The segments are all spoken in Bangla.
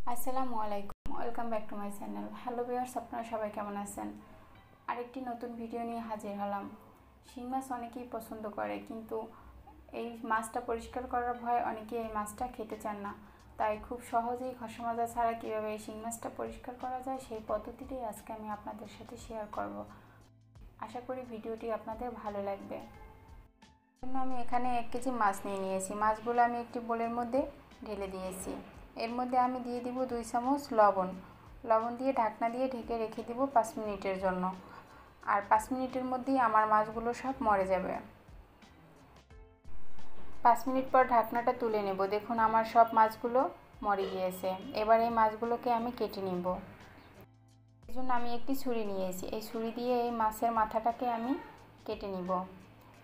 আসসালামু আলাইকুম, welcome back to my channel. Hello viewers, আপনারা সবাই কেমন আছেন? আরেকটি নতুন ভিডিও নিয়ে হাজির হলাম। শিং মাছ অনেকেই পছন্দ করে, কিন্তু এই মাছটা পরিষ্কার করার ভয়ে অনেকেই এই মাছটা খেতে চান না। তাই খুব সহজেই ঘষা মাজা ছাড়া কীভাবে এই শিং মাছটা পরিষ্কার করা যায় সেই পদ্ধতিটাই আজকে আমি আপনাদের সাথে শেয়ার করব। আশা করি ভিডিওটি আপনাদের ভালো লাগবে। জন্য আমি এখানে 1 কেজি মাছ নিয়েছি। মাছগুলো আমি একটি বোলের মধ্যে ঢেলে দিয়েছি। এর মধ্যে আমি দিয়ে দিব 2 চামচ লবণ দিয়ে ঢাকনা দিয়ে ঢেকে রেখে দিব 5 মিনিটের জন্য। আর 5 মিনিটের মধ্যেই আমার মাছগুলো সব মরে যাবে। 5 মিনিট পর ঢাকনাটা তুলে নেব। দেখুন আমার সব মাছগুলো মরে গিয়েছে। এবার এই মাছগুলোকে আমি কেটে নিব। এই জন্য আমি একটি ছুরি নিয়েছি। এই ছুরি দিয়ে এই মাছের মাথাটাকে আমি কেটে নিব।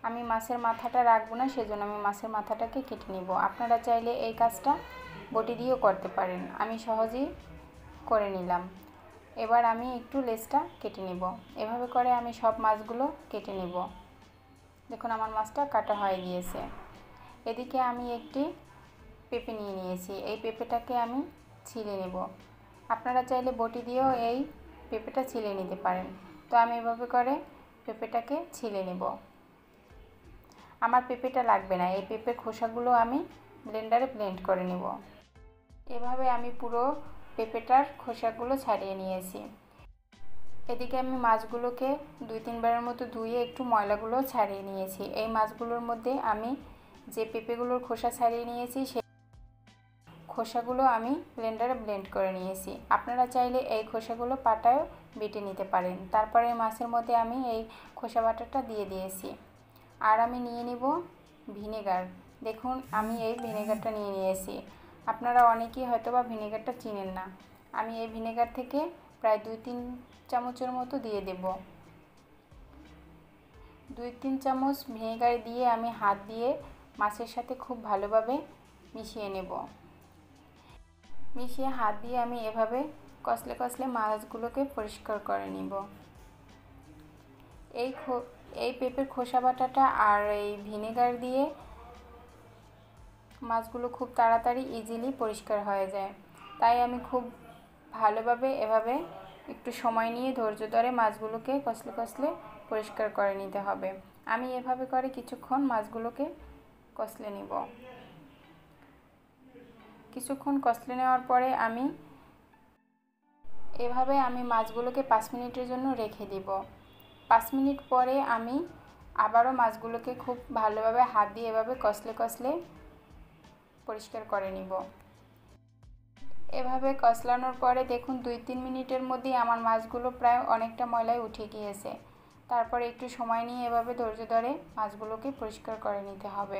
আমি মাছের মাথাটা রাখবো না, সেজন্য আমি মাছের মাথাটাকে কেটে নিব। আপনারা চাইলে এই কাজটা বটি দিয়েও করতে পারেন। আমি সহজেই করে নিলাম। এবার আমি একটু লেজটা কেটে নিব। এভাবে করে আমি সব মাছগুলো কেটে নিব। দেখুন আমার মাছটা কাটা হয়ে গিয়েছে। এদিকে আমি একটি পেঁপে নিয়েছি। এই পেঁপেটাকে আমি ছিলে নেব। আপনারা চাইলে বটি দিয়েও এই পেঁপেটা ছিলে নিতে পারেন। তো আমি এভাবে করে পেঁপেটাকে ছিলে নেব। আমার পেঁপেটা লাগবে না, এই পেঁপের খোসাগুলো আমি ব্লেন্ডারে ব্লেন্ড করে নেব। এভাবে আমি পুরো পেঁপেটার খোসাগুলো ছাড়িয়ে নিয়েছি। এদিকে আমি মাছগুলোকে 2-3 বারের মতো ধুয়ে একটু ময়লাগুলো ছাড়িয়ে নিয়েছি। এই মাছগুলোর মধ্যে আমি যে পেঁপেগুলোর খোসা ছাড়িয়ে নিয়েছি সেই খোসাগুলো আমি ব্লেন্ডারে ব্লেন্ড করে নিয়েছি। আপনারা চাইলে এই খোসাগুলো পাটায়ও বেটে নিতে পারেন। তারপরে মাছের মধ্যে আমি এই খোসা বাটাটা দিয়ে দিয়েছি। আর আমি নিয়ে নিব ভিনেগার। দেখুন আমি এই ভিনেগারটা নিয়ে নিয়েছি। আপনারা অনেকেই হয়তোবা ভিনেগারটা চিনেন না। আমি এই ভিনেগার থেকে প্রায় 2-3 চামচের মতো দিয়ে দেব। 2-3 চামচ ভিনেগার দিয়ে আমি হাত দিয়ে মাছের সাথে খুব ভালোভাবে মিশিয়ে নেব। মিশিয়ে হাত দিয়ে আমি এভাবে কষলে কষলে মাছগুলোকে পরিষ্কার করে নিব। এই পেঁপের খোসা বাটাটা আর এই ভিনেগার দিয়ে মাছগুলো খুব তাড়াতাড়ি ইজিলি পরিষ্কার হয়ে যায়। তাই আমি খুব ভালোভাবে এভাবে একটু সময় নিয়ে ধৈর্য ধরে মাছগুলোকে কষলে কষলে পরিষ্কার করে নিতে হবে। আমি এভাবে করে কিছুক্ষণ মাছগুলোকে কষলে নিব। কিছুক্ষণ কষলে নেওয়ার পরে আমি মাছগুলোকে 5 মিনিটের জন্য রেখে দিব। 5 মিনিট পরে আমি আবারও মাছগুলোকে খুব ভালোভাবে হাত দিয়ে এভাবে কষলে কষলে পরিষ্কার করে নিব। এভাবে কষলানোর পরে দেখুন 2-3 মিনিটের মধ্যেই আমার মাছগুলো প্রায় অনেকটা ময়লায় উঠে গিয়েছে। তারপরে একটু সময় নিয়ে এভাবে ধৈর্য ধরে মাছগুলোকে পরিষ্কার করে নিতে হবে।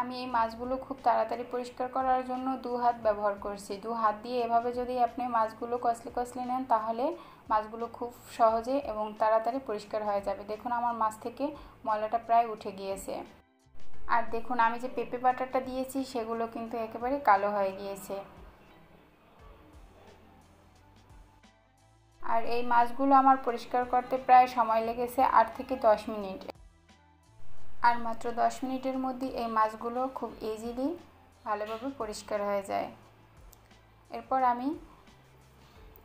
আমি এই মাছগুলো খুব তাড়াতাড়ি পরিষ্কার করার জন্য 2 হাত ব্যবহার করছি। 2 হাত দিয়ে এভাবে যদি আপনি মাছগুলো কষলে কষলে নেন তাহলে মাছগুলো খুব সহজে এবং তাড়াতাড়ি পরিষ্কার হয়ে যাবে। দেখুন আমার মাছ থেকে ময়লাটা প্রায় উঠে গিয়েছে। আর দেখুন আমি যে পেঁপে বাটাটা দিয়েছি সেগুলো কিন্তু একেবারে কালো হয়ে গিয়েছে। আর এই মাছগুলো আমার পরিষ্কার করতে প্রায় সময় লেগেছে 8 থেকে 10 মিনিট। আর মাত্র 10 মিনিটের মধ্যে এই মাছগুলো খুব ইজিলি ভালোভাবে পরিষ্কার হয়ে যায়। এরপর আমি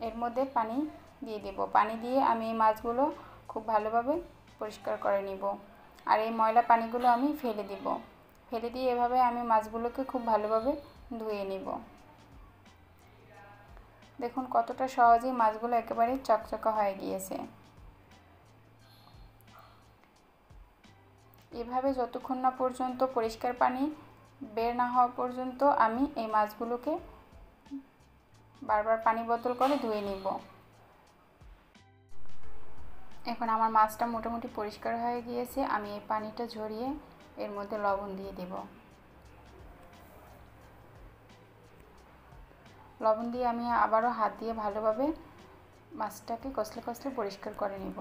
এর মধ্যে পানি দিয়ে দেব। পানি দিয়ে আমি এই মাছগুলো খুব ভালোভাবে পরিষ্কার করে নিব। আর এই ময়লা পানিগুলো আমি ফেলে দিব। ফেলে দিয়ে এভাবে আমি মাছগুলোকে খুব ভালোভাবে ধুয়ে নিব। দেখুন কতটা সহজেই মাছগুলো একেবারে চকচকে হয়ে গিয়েছে। এভাবে যতক্ষণ না পর্যন্ত পরিষ্কার পানি বের না হওয়া পর্যন্ত আমি এই মাছগুলোকে বারবার পানি বোতল করে ধুয়ে নিব। এখন আমার মাছটা মোটামুটি পরিষ্কার হয়ে গিয়েছে। আমি এই পানিটা ঝরিয়ে এর মধ্যে লবণ দিয়ে দেব। লবণ দিয়ে আমি আবারও হাত দিয়ে ভালোভাবে মাছটাকে কষলে কষলে পরিষ্কার করে নিব।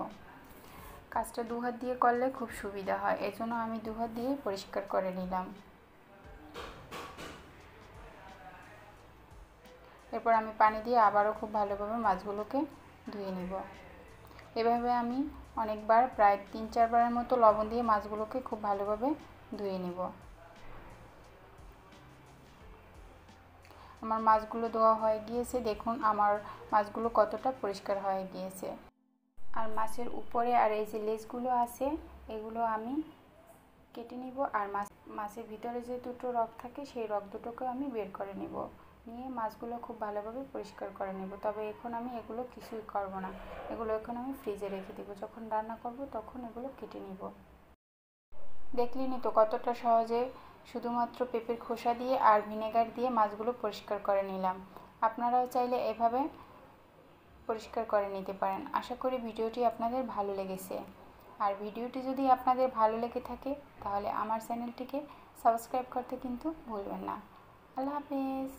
কাজটা 2 হাত দিয়ে করলে খুব সুবিধা হয়, এজন্য আমি 2 হাত দিয়ে পরিষ্কার করে নিলাম। এরপর আমি পানি দিয়ে আবারও খুব ভালোভাবে মাছগুলোকে ধুয়ে নিব। এভাবে আমি অনেকবার প্রায় 3-4 বারের মতো লবণ দিয়ে মাছগুলোকে খুব ভালোভাবে ধুয়ে নিব। আমার মাছগুলো ধোয়া হয়ে গিয়েছে, দেখুন আমার মাছগুলো কতটা পরিষ্কার হয়ে গিয়েছে। আর মাছের উপরে আর এই যে লেজগুলো আছে এগুলো আমি কেটে নিব। আর মাছের ভিতরে যে দুটো রগ থাকে সেই রগ দুটোকে আমি বের করে নিব, নিয়ে মাছগুলো খুব ভালোভাবে পরিষ্কার করে নেব। তবে এখন আমি এগুলো কিছুই করব না, এগুলো এখন আমি ফ্রিজে রেখে দেবো, যখন রান্না করব তখন এগুলো কেটে নিব। দেখলেনই তো কতটা সহজে শুধুমাত্র পেঁপের খোসা দিয়ে আর ভিনেগার দিয়ে মাছগুলো পরিষ্কার করে নিলাম। আপনারাও চাইলে এভাবে পরিষ্কার করে নিতে পারেন। আশা করি ভিডিওটি আপনাদের ভালো লেগেছে। আর ভিডিওটি যদি আপনাদের ভালো লেগে থাকে তাহলে আমার চ্যানেলটিকে সাবস্ক্রাইব করতে কিন্তু ভুলবেন না। আল্লাহ হাফেজ।